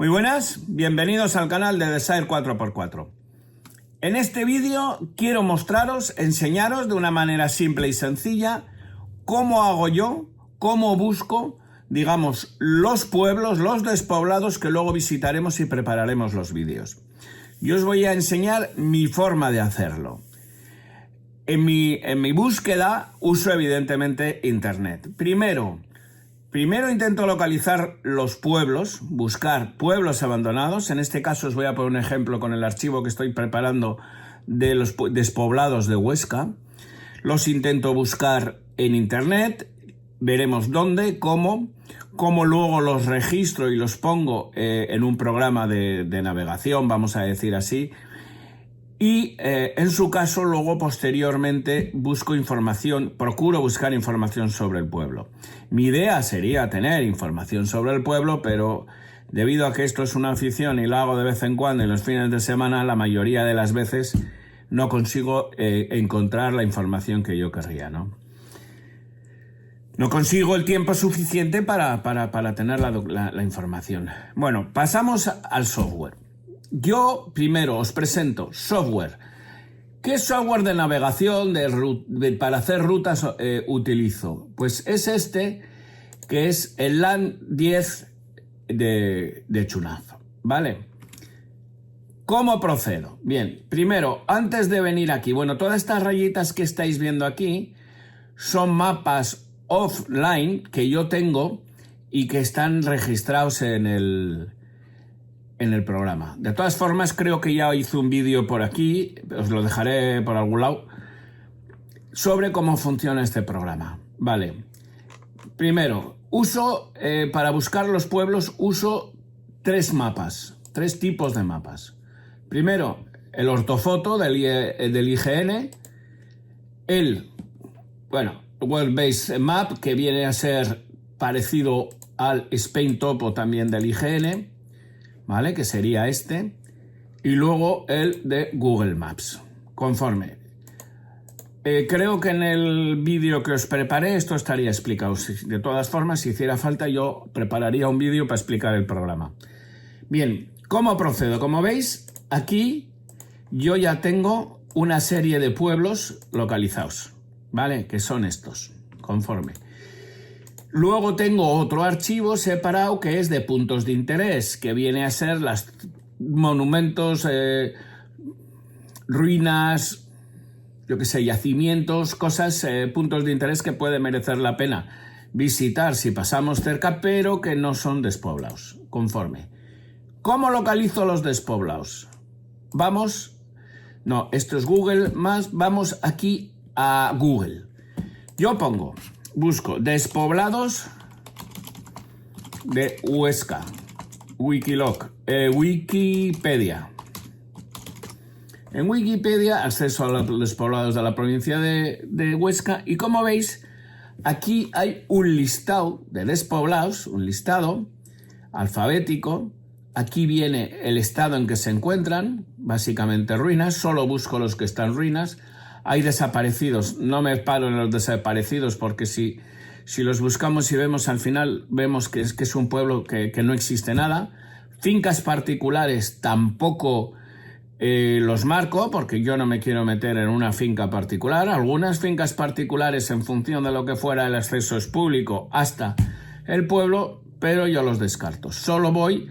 Muy buenas, bienvenidos al canal de Desire 4x4. En este vídeo quiero enseñaros de una manera simple y sencilla cómo hago yo, cómo busco, digamos, los pueblos, los despoblados que luego visitaremos y prepararemos los vídeos. Yo os voy a enseñar mi forma de hacerlo. En mi búsqueda uso evidentemente internet. Primero intento localizar los pueblos, buscar pueblos abandonados. En este caso os voy a poner un ejemplo con el archivo que estoy preparando de los despoblados de Huesca. Los intento buscar en internet, veremos dónde, cómo luego los registro y los pongo en un programa de navegación, vamos a decir así. Y en su caso, luego posteriormente busco información, procuro buscar información sobre el pueblo. Mi idea sería tener información sobre el pueblo, pero debido a que esto es una afición y lo hago de vez en cuando en los fines de semana, la mayoría de las veces no consigo encontrar la información que yo querría, ¿no? No consigo el tiempo suficiente para tener la información. Bueno, pasamos al software. Yo primero os presento software. ¿Qué software de navegación para hacer rutas utilizo? Pues es este, que es el LAN 10 de Chunaf, ¿vale? ¿Cómo procedo? Bien, primero, antes de venir aquí, bueno, todas estas rayitas que estáis viendo aquí son mapas offline que yo tengo y que están registrados en el programa. De todas formas, creo que ya hice un vídeo por aquí, os lo dejaré por algún lado, sobre cómo funciona este programa. Vale. Primero, para buscar los pueblos, uso tres tipos de mapas. Primero, el ortofoto del IGN, el World Base Map, que viene a ser parecido al Spain Topo también del IGN, ¿vale? Que sería este. Y luego el de Google Maps. Conforme. Creo que en el vídeo que os preparé esto estaría explicado. De todas formas, si hiciera falta, yo prepararía un vídeo para explicar el programa. Bien, ¿cómo procedo? Como veis, aquí yo ya tengo una serie de pueblos localizados, ¿vale? Que son estos, conforme. Luego tengo otro archivo separado que es de puntos de interés, que viene a ser los monumentos, ruinas, yo qué sé, yacimientos, cosas, puntos de interés que puede merecer la pena visitar si pasamos cerca, pero que no son despoblados, conforme. ¿Cómo localizo los despoblados? Esto es Google más, vamos aquí a Google. Yo busco despoblados de Huesca, Wikipedia. En Wikipedia, acceso a los despoblados de la provincia de Huesca. Y como veis, aquí hay un listado de despoblados, un listado alfabético. Aquí viene el estado en que se encuentran, básicamente ruinas. Solo busco los que están ruinas. Hay desaparecidos, no me paro en los desaparecidos porque si los buscamos y vemos al final, vemos que es un pueblo que no existe nada. Fincas particulares tampoco los marco porque yo no me quiero meter en una finca particular. Algunas fincas particulares, en función de lo que fuera el acceso es público hasta el pueblo, pero yo los descarto. Solo voy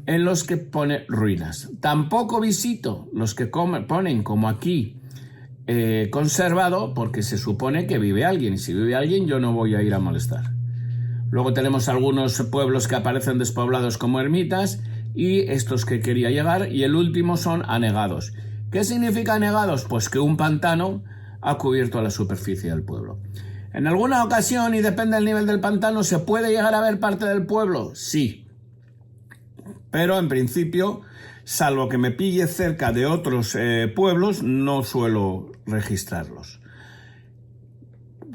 en los que pone ruinas. Tampoco visito los que ponen como aquí, conservado, porque se supone que vive alguien, y si vive alguien yo no voy a ir a molestar. Luego tenemos algunos pueblos que aparecen despoblados como ermitas y estos que quería llegar, y el último son anegados. ¿Qué significa anegados? Pues que un pantano ha cubierto la superficie del pueblo. En alguna ocasión, y depende del nivel del pantano, ¿se puede llegar a ver parte del pueblo? Sí, pero en principio, salvo que me pille cerca de otros pueblos, no suelo registrarlos.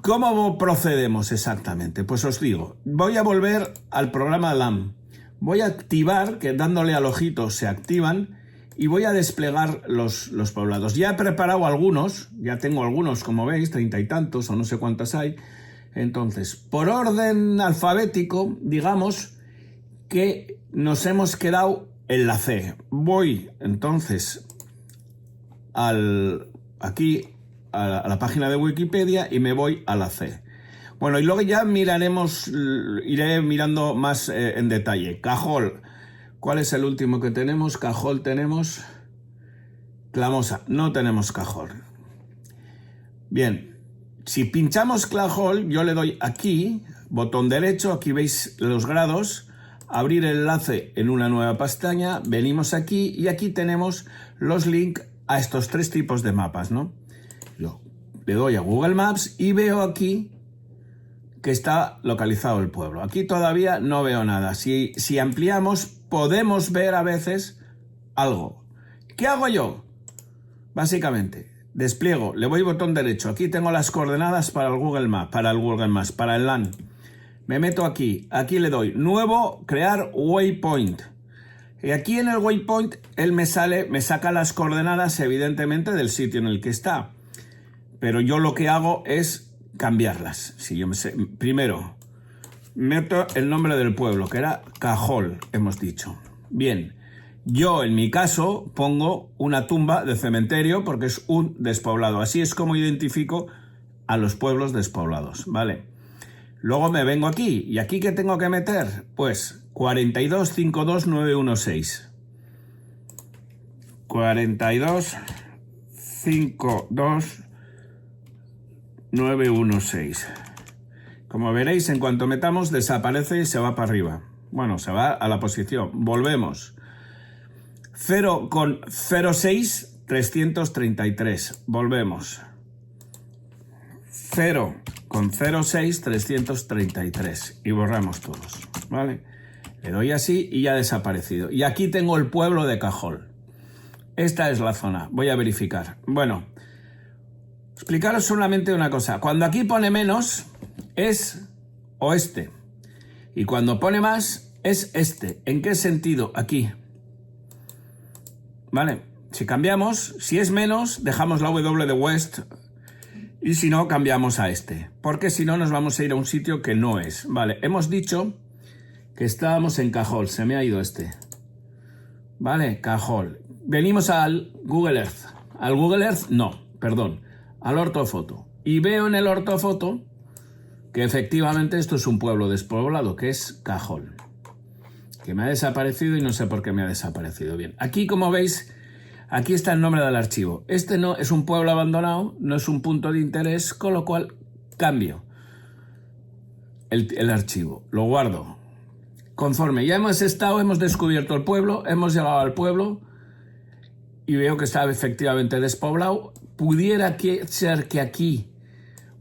¿Cómo procedemos exactamente? Pues os digo, voy a volver al programa LAN. Voy a activar, que dándole al ojito se activan, y voy a desplegar los poblados. Ya he preparado algunos, ya tengo algunos, como veis, 30 y tantos, o no sé cuántos hay. Entonces, por orden alfabético, digamos que nos hemos quedado en la C. Voy entonces aquí a la página de Wikipedia y me voy a la C. Bueno, y luego ya iré mirando más en detalle. Cajol. ¿Cuál es el último que tenemos? Cajol tenemos. Clamosa. No tenemos Cajol. Bien. Si pinchamos Cajol, yo le doy aquí, botón derecho, aquí veis los grados, abrir el enlace en una nueva pestaña, venimos aquí y aquí tenemos los links a estos 3 tipos de mapas, ¿no? Yo le doy a Google Maps y veo aquí que está localizado el pueblo. Aquí todavía no veo nada. Si ampliamos, podemos ver a veces algo. ¿Qué hago yo? Básicamente, despliego, le voy botón derecho. Aquí tengo las coordenadas para el Google Maps, para el LAN. Me meto aquí le doy nuevo, crear waypoint. Y aquí en el waypoint, él me saca las coordenadas, evidentemente, del sitio en el que está. Pero yo lo que hago es cambiarlas. Si yo primero meto el nombre del pueblo, que era Cajol, hemos dicho. Bien, yo en mi caso pongo una tumba de cementerio porque es un despoblado. Así es como identifico a los pueblos despoblados, ¿vale? Luego me vengo aquí. ¿Y aquí qué tengo que meter? Pues 4252916. 4252916. Como veréis, en cuanto metamos, desaparece y se va para arriba. Bueno, se va a la posición. Volvemos. 0,06,333. Volvemos. 0,06,333. Y borramos todos. ¿Vale? Le doy así y ya ha desaparecido. Y aquí tengo el pueblo de Cajol. Esta es la zona. Voy a verificar. Bueno, explicaros solamente una cosa. Cuando aquí pone menos, es oeste. Y cuando pone más, es este. ¿En qué sentido? Aquí. ¿Vale? Si cambiamos, si es menos, dejamos la W de west. Y si no, cambiamos a este. Porque si no, nos vamos a ir a un sitio que no es. Vale, hemos dicho que estábamos en Cajol. Se me ha ido este. Vale, Cajol. Venimos al Google Earth. Al Google Earth, no, perdón. Al ortofoto. Y veo en el ortofoto que efectivamente esto es un pueblo despoblado, que es Cajol. Que me ha desaparecido y no sé por qué me ha desaparecido. Bien, aquí como veis, aquí está el nombre del archivo. Este no es un pueblo abandonado, no es un punto de interés, con lo cual cambio el archivo, lo guardo. Conforme ya hemos descubierto el pueblo, hemos llegado al pueblo y veo que está efectivamente despoblado. Pudiera ser que aquí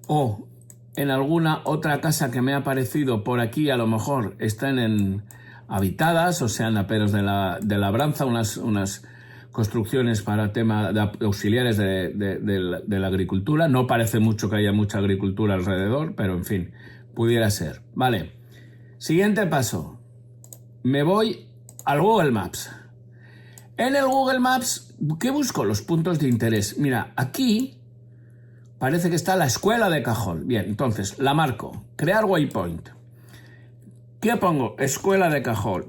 o en alguna otra casa que me ha aparecido por aquí a lo mejor estén habitadas o sean aperos de labranza, unas construcciones para tema de auxiliares de la agricultura. No parece mucho que haya mucha agricultura alrededor, pero en fin, pudiera ser. Vale, siguiente paso. Me voy al Google Maps. En el Google Maps, ¿qué busco? Los puntos de interés. Mira, aquí parece que está la escuela de Cajol. Bien, entonces la marco. Crear waypoint. ¿Qué pongo? Escuela de Cajol.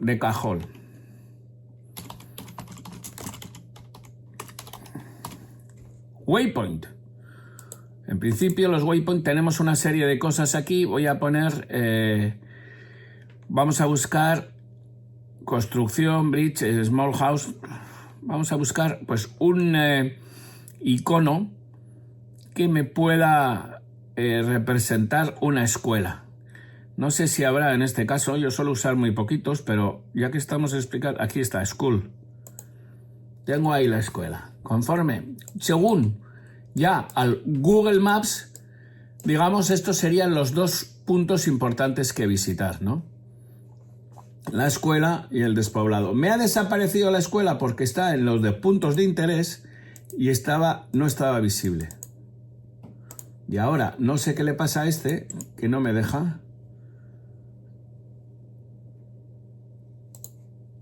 Waypoint. En principio los waypoint tenemos una serie de cosas aquí. Voy a poner... vamos a buscar construcción, bridge, small house. Vamos a buscar pues un icono que me pueda representar una escuela. No sé si habrá en este caso, yo suelo usar muy poquitos, pero ya que estamos explicando, aquí está, school. Tengo ahí la escuela. Conforme, según ya al Google Maps, digamos, estos serían los 2 puntos importantes que visitar, ¿no? La escuela y el despoblado. Me ha desaparecido la escuela porque está en los de puntos de interés y no estaba visible. Y ahora no sé qué le pasa a este, que no me deja.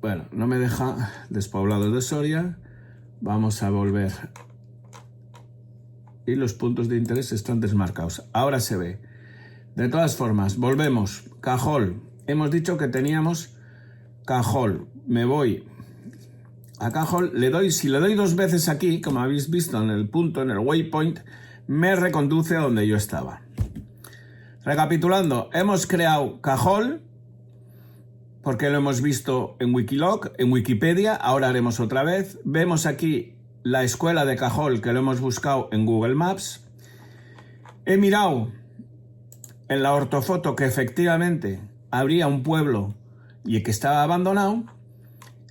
Bueno, no me deja. Despoblado de Soria. Vamos a volver. Y los puntos de interés están desmarcados. Ahora se ve. De todas formas, volvemos. Cajol. Hemos dicho que teníamos Cajol. Me voy a Cajol, si le doy 2 veces aquí, como habéis visto en el punto, en el waypoint, me reconduce a donde yo estaba. Recapitulando, hemos creado Cajol, porque lo hemos visto en Wikiloc, en Wikipedia, ahora haremos otra vez. Vemos aquí la escuela de Cajol, que lo hemos buscado en Google Maps. He mirado en la ortofoto que efectivamente habría un pueblo y que estaba abandonado,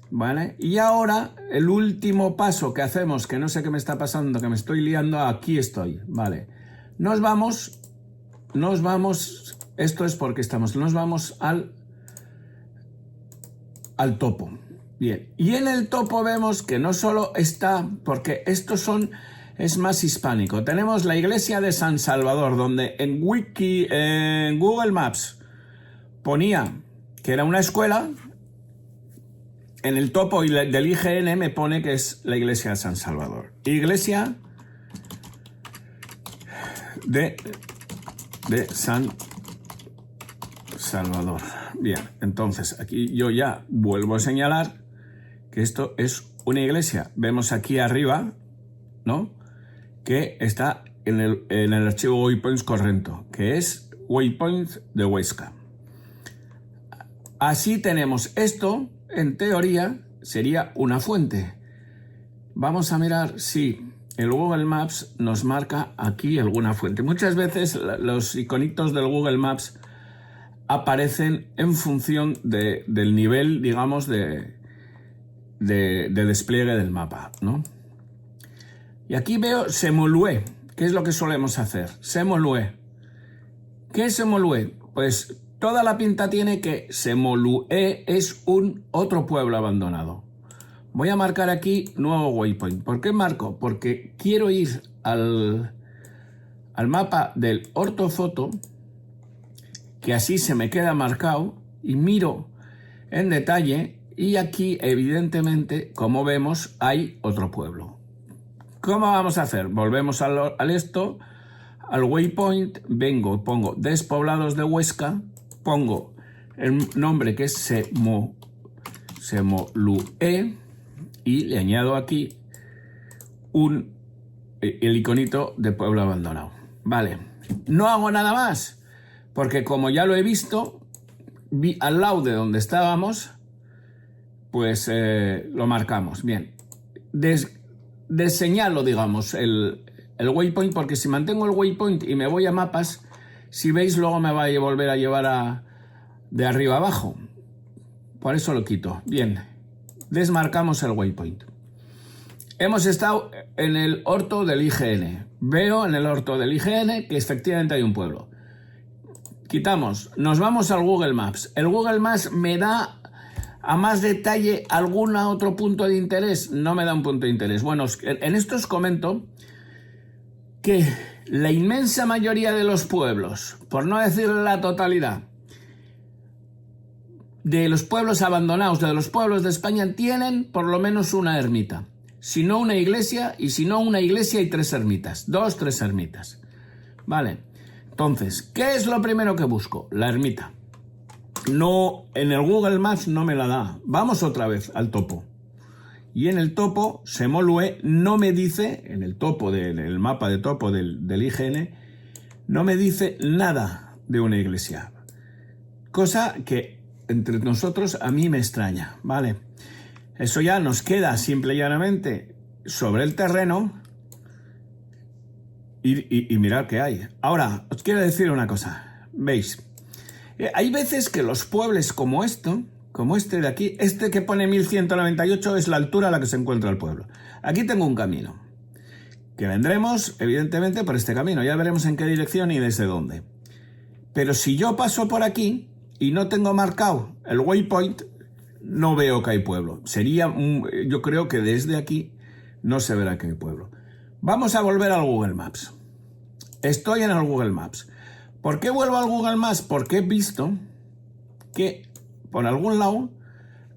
¿vale? Y ahora el último paso que hacemos, que no sé qué me está pasando, que me estoy liando, aquí estoy, ¿vale? Nos vamos, esto es porque nos vamos al topo. Bien, y en el topo vemos que no solo está, porque es más hispánico. Tenemos la iglesia de San Salvador, donde en Google Maps ponía que era una escuela. En el topo del IGN me pone que es la iglesia de San Salvador. Iglesia de San Salvador. Bien, entonces aquí yo ya vuelvo a señalar que esto es una iglesia. Vemos aquí arriba, ¿no?, que está en el archivo Waypoints correcto, que es Waypoint de Huesca. Así tenemos esto, en teoría, sería una fuente. Vamos a mirar si el Google Maps nos marca aquí alguna fuente. Muchas veces los iconitos del Google Maps aparecen en función del nivel, digamos, de despliegue del mapa, ¿no? Y aquí veo Semolue, que es lo que solemos hacer. Semolue. ¿Qué es Semolue? Pues toda la pinta tiene que Semolue es otro pueblo abandonado. Voy a marcar aquí nuevo waypoint. ¿Por qué marco? Porque quiero ir al mapa del ortofoto, que así se me queda marcado, y miro en detalle, y aquí evidentemente, como vemos, hay otro pueblo. ¿Cómo vamos a hacer? Volvemos al waypoint, pongo despoblados de Huesca, pongo el nombre que es Semolue y le añado aquí el iconito de pueblo abandonado. Vale, no hago nada más, porque como ya lo he visto, al lado de donde estábamos, pues lo marcamos. Bien, deseñalo, digamos, el waypoint, porque si mantengo el waypoint y me voy a mapas, si veis, luego me va a volver a llevar de arriba abajo. Por eso lo quito. Bien, desmarcamos el waypoint. Hemos estado en el orto del IGN. Veo en el orto del IGN que efectivamente hay un pueblo. Quitamos, nos vamos al Google Maps. El Google Maps me da a más detalle algún otro punto de interés. No me da un punto de interés. Bueno, en esto os comento que la inmensa mayoría de los pueblos, por no decir la totalidad, de los pueblos abandonados, de los pueblos de España, tienen por lo menos una ermita. Si no una iglesia, y si no una iglesia y 3 ermitas. 2, 3 ermitas. Vale. Entonces, ¿qué es lo primero que busco? La ermita. No, en el Google Maps no me la da. Vamos otra vez al topo. Y en el topo, Semolue no me dice, en el topo, el mapa de topo del IGN, no me dice nada de una iglesia. Cosa que entre nosotros a mí me extraña, ¿vale? Eso ya nos queda simple y llanamente sobre el terreno y mirad qué hay. Ahora, os quiero decir una cosa. ¿Veis? Hay veces que los pueblos como este de aquí, este que pone 1198 es la altura a la que se encuentra el pueblo. Aquí tengo un camino, que vendremos evidentemente por este camino. Ya veremos en qué dirección y desde dónde. Pero si yo paso por aquí y no tengo marcado el waypoint, no veo que hay pueblo. Yo creo que desde aquí no se verá que hay pueblo. Vamos a volver al Google Maps. Estoy en el Google Maps. ¿Por qué vuelvo al Google Maps? Porque he visto que por algún lado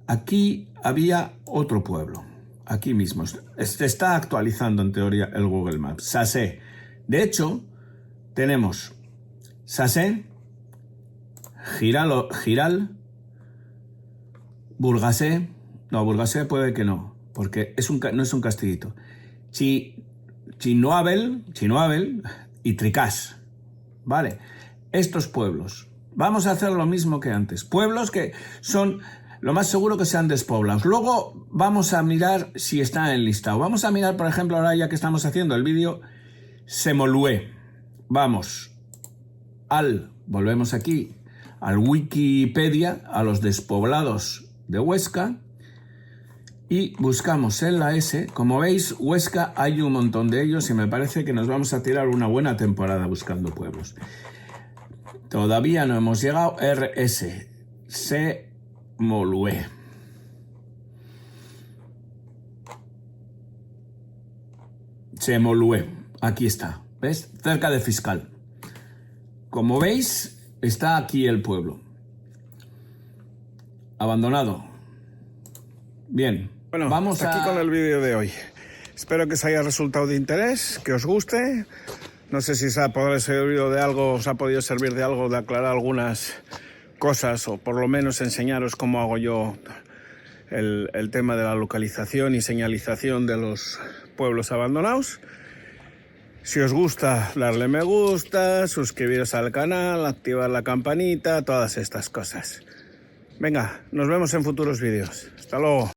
aquí había otro pueblo. Aquí mismo. Se está actualizando en teoría el Google Maps. Sasé. De hecho, tenemos Sasé, Giral, Burgasé. No, Burgasé puede que no, porque no es un castillito. Chinoabel y Tricás. Vale, estos pueblos. Vamos a hacer lo mismo que antes. Pueblos que son, lo más seguro que sean despoblados. Luego vamos a mirar si está en el listado. Vamos a mirar, por ejemplo, ahora ya que estamos haciendo el vídeo, Semolué. Vamos volvemos aquí, al Wikipedia, a los despoblados de Huesca, y buscamos en la S. Como veis, Huesca hay un montón de ellos y me parece que nos vamos a tirar una buena temporada buscando pueblos. Todavía no hemos llegado. RS Semolué. Semolué, aquí está, ¿ves? Cerca de Fiscal. Como veis, está aquí el pueblo. Abandonado. Bien, bueno, vamos aquí con el vídeo de hoy. Espero que os haya resultado de interés, que os guste. No sé si os ha podido servir de algo, de aclarar algunas cosas, o por lo menos enseñaros cómo hago yo el tema de la localización y señalización de los pueblos abandonados. Si os gusta, darle me gusta, suscribiros al canal, activar la campanita, todas estas cosas. Venga, nos vemos en futuros vídeos. Hasta luego.